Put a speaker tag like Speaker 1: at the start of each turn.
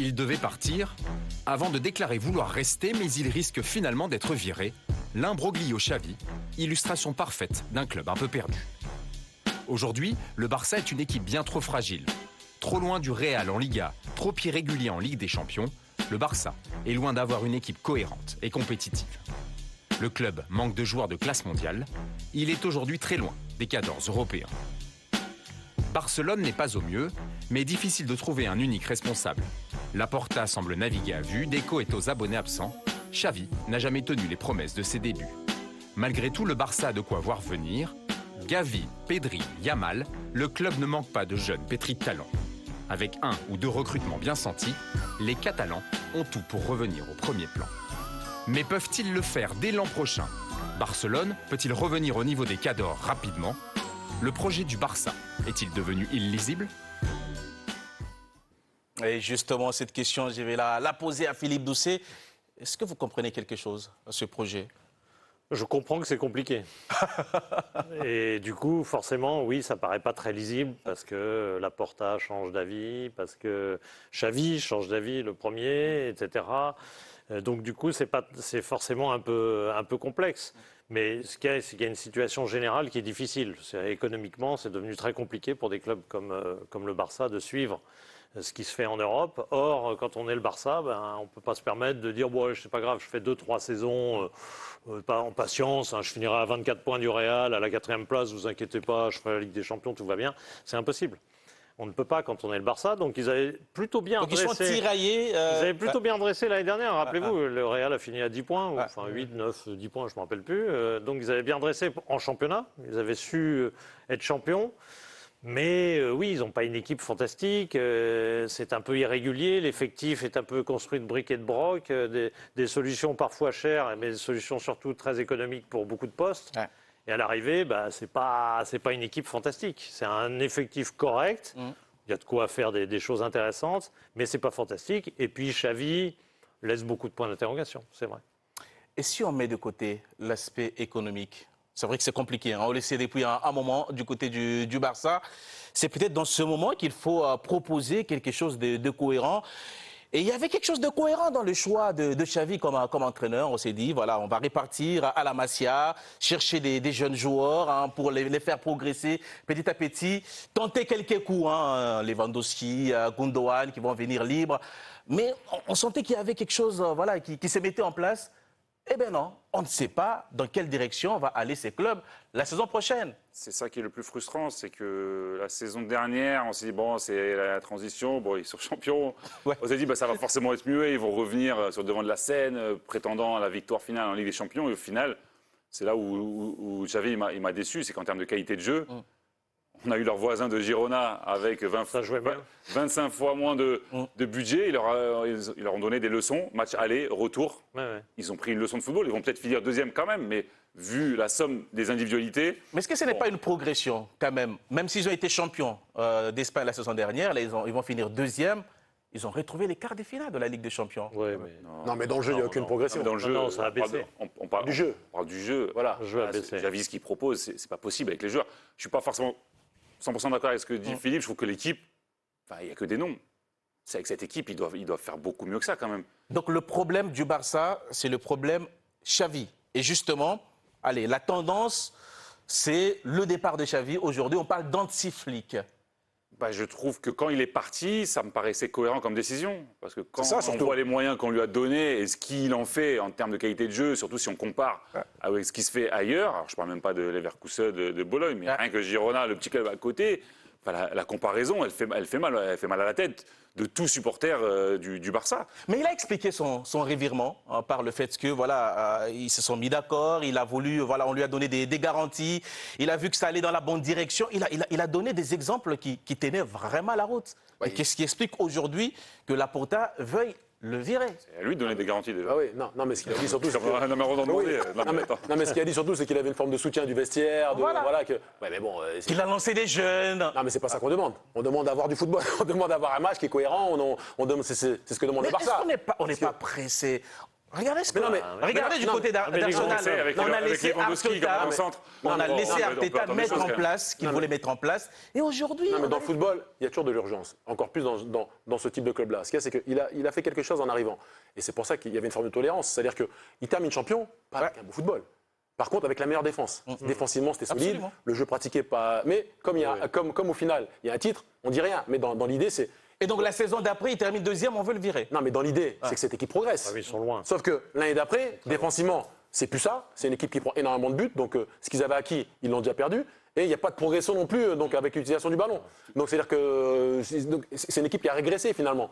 Speaker 1: Il devait partir avant de déclarer vouloir rester, mais il risque finalement d'être viré. L'imbroglio Xavi, illustration parfaite d'un club un peu perdu. Aujourd'hui, le Barça est une équipe bien trop fragile. Trop loin du Real en Liga, trop irrégulier en Ligue des Champions, le Barça est loin d'avoir une équipe cohérente et compétitive. Le club manque de joueurs de classe mondiale. Il est aujourd'hui très loin des cadors européens. Barcelone n'est pas au mieux, mais difficile de trouver un unique responsable. Laporta semble naviguer à vue, Deco est aux abonnés absents. Xavi n'a jamais tenu les promesses de ses débuts. Malgré tout, le Barça a de quoi voir venir. Gavi, Pedri, Yamal, le club ne manque pas de jeunes pétris de talent. Avec 1 ou 2 recrutements bien sentis, les Catalans ont tout pour revenir au premier plan. Mais peuvent-ils le faire dès l'an prochain? Barcelone peut-il revenir au niveau des cadors rapidement? Le projet du Barça est-il devenu illisible?
Speaker 2: Et justement, cette question, je vais la poser à Philippe Doucet. Est-ce que vous comprenez quelque chose à ce projet?
Speaker 3: Je comprends que c'est compliqué. Et du coup, forcément, oui, ça paraît pas très lisible parce que Laporta change d'avis, parce que Xavi change d'avis le premier, etc. Donc du coup, c'est forcément un peu complexe. Mais ce qu'il y a, c'est qu'il y a une situation générale qui est difficile. Économiquement, c'est devenu très compliqué pour des clubs comme le Barça de suivre ce qui se fait en Europe. Or, quand on est le Barça, on ne peut pas se permettre de dire bon, c'est pas grave, je fais 2-3 saisons pas en patience, je finirai à 24 points du Real, à la 4e place, vous inquiétez pas, je ferai la Ligue des Champions, tout va bien. C'est impossible. On ne peut pas quand on est le Barça, donc ils avaient plutôt bien dressé.
Speaker 2: Ils sont tiraillés.
Speaker 3: Ils avaient plutôt bien dressé l'année dernière, rappelez-vous, le Real a fini à 10 points, enfin 8, 9, 10 points, je ne me rappelle plus. Donc ils avaient bien dressé en championnat, ils avaient su être champions. Mais oui, ils n'ont pas une équipe fantastique, c'est un peu irrégulier, l'effectif est un peu construit de briques et de broc, des solutions parfois chères, mais des solutions surtout très économiques pour beaucoup de postes. Ouais. Et à l'arrivée, c'est pas une équipe fantastique. C'est un effectif correct. Il y a de quoi faire des choses intéressantes, mais c'est pas fantastique. Et puis Xavi laisse beaucoup de points d'interrogation, c'est vrai.
Speaker 2: Et si on met de côté l'aspect économique? C'est vrai que c'est compliqué. On le sait depuis un moment du côté du Barça. C'est peut-être dans ce moment qu'il faut proposer quelque chose de cohérent. Et il y avait quelque chose de cohérent dans le choix de Xavi comme entraîneur. On s'est dit, voilà, on va répartir à la Masia, chercher des jeunes joueurs pour les faire progresser petit à petit, tenter quelques coups, Lewandowski, Gundogan qui vont venir libres. Mais on sentait qu'il y avait quelque chose qui se mettait en place. Eh bien non, on ne sait pas dans quelle direction va aller ces clubs la saison prochaine.
Speaker 4: C'est ça qui est le plus frustrant, c'est que la saison dernière, on s'est dit, bon, c'est la transition, bon, ils sont champions. Ouais. On s'est dit, ça va forcément être mieux, ils vont revenir sur le devant de la scène, prétendant à la victoire finale en Ligue des Champions. Et au final, c'est là où Xavi il m'a déçu, c'est qu'en termes de qualité de jeu, on a eu leurs voisins de Girona avec 25 fois moins de budget. Ils leur ont donné des leçons, match aller, retour. Ouais. Ils ont pris une leçon de football. Ils vont peut-être finir 2e quand même, mais vu la somme des individualités...
Speaker 2: Mais est-ce que ce n'est pas une progression quand même? Même s'ils ont été champions d'Espagne la saison dernière, là, ils vont finir 2e. Ils ont retrouvé les quarts de finale de la Ligue des Champions.
Speaker 5: Oui, mais... Non, mais dans le jeu, il n'y a aucune progression.
Speaker 4: Dans le jeu,
Speaker 3: ça a baissé.
Speaker 4: On parle du jeu. On parle du jeu.
Speaker 3: Voilà, le jeu a baissé.
Speaker 4: Xavi, ce qu'il propose, c'est pas possible avec les joueurs. Je suis pas forcément 100% d'accord avec ce que dit Philippe. Je trouve que l'équipe, il n'y a que des noms. C'est avec cette équipe, ils doivent faire beaucoup mieux que ça quand même.
Speaker 2: Donc le problème du Barça, c'est le problème Xavi. Et justement, allez, la tendance, c'est le départ de Xavi. Aujourd'hui, on parle d'anti-flic.
Speaker 4: Je trouve que quand il est parti, ça me paraissait cohérent comme décision. Parce que quand on voit les moyens qu'on lui a donnés et ce qu'il en fait en termes de qualité de jeu, surtout si on compare avec ce qui se fait ailleurs, alors je ne parle même pas de Leverkusen, de Bologne, mais rien que Girona, le petit club à côté, la comparaison, elle fait mal à la tête de tout supporter du Barça.
Speaker 2: Mais il a expliqué son revirement par le fait que ils se sont mis d'accord, il a voulu, on lui a donné des garanties, il a vu que ça allait dans la bonne direction, il a donné des exemples qui tenaient vraiment la route. Oui. Qu'est-ce qui explique aujourd'hui que Laporta veuille le virer?
Speaker 4: C'est à lui de donner des garanties déjà.
Speaker 5: Ah oui, non, mais ce qu'il a dit surtout, c'est
Speaker 4: ce
Speaker 5: qu'il a dit surtout, c'est qu'il avait une forme de soutien du vestiaire,
Speaker 2: qu'il a lancé des jeunes.
Speaker 5: Non, mais c'est pas ça qu'on demande. On demande d'avoir du football, on demande d'avoir un match qui est cohérent. C'est ce que demande le Barça.
Speaker 2: On n'est pas pressé. Regardez ce que...
Speaker 5: Mais non, mais-
Speaker 2: Regardez du côté
Speaker 3: mais les
Speaker 2: d'Arsenal.
Speaker 3: Français,
Speaker 4: avec
Speaker 2: On a
Speaker 4: avec
Speaker 2: laissé
Speaker 4: Lewandowski qui
Speaker 2: Arteta,
Speaker 4: commence en centre.
Speaker 2: on a laissé
Speaker 4: on peut
Speaker 2: Arteta
Speaker 4: attendre des
Speaker 2: mettre
Speaker 4: choses,
Speaker 2: en
Speaker 4: quand même.
Speaker 2: place ce qu'il voulait mettre en place. Et aujourd'hui,
Speaker 5: Non, mais
Speaker 2: on
Speaker 5: dans
Speaker 2: a-
Speaker 5: le football, il y a toujours de l'urgence. Encore plus dans ce type de club-là. Ce qu'il y a, c'est qu'il a fait quelque chose en arrivant. Et c'est pour ça qu'il y avait une forme de tolérance. C'est-à-dire qu'il termine champion, pas avec un beau football. Par contre, avec la meilleure défense. Défensivement, c'était solide.
Speaker 2: Absolument.
Speaker 5: Le jeu pratiqué pas. Mais comme au final, il y a un titre, on dit rien. Mais dans l'idée, c'est.
Speaker 2: Et donc la saison d'après, il termine deuxième, on veut le virer.
Speaker 5: Non, mais dans l'idée, c'est que cette équipe progresse.
Speaker 3: Ah oui, ils sont loin.
Speaker 5: Sauf que l'année d'après, défensivement, c'est plus ça. C'est une équipe qui prend énormément de buts. Donc, ce qu'ils avaient acquis, ils l'ont déjà perdu. Et il n'y a pas de progression non plus donc, avec l'utilisation du ballon. Donc, c'est-à-dire que c'est une équipe qui a régressé finalement.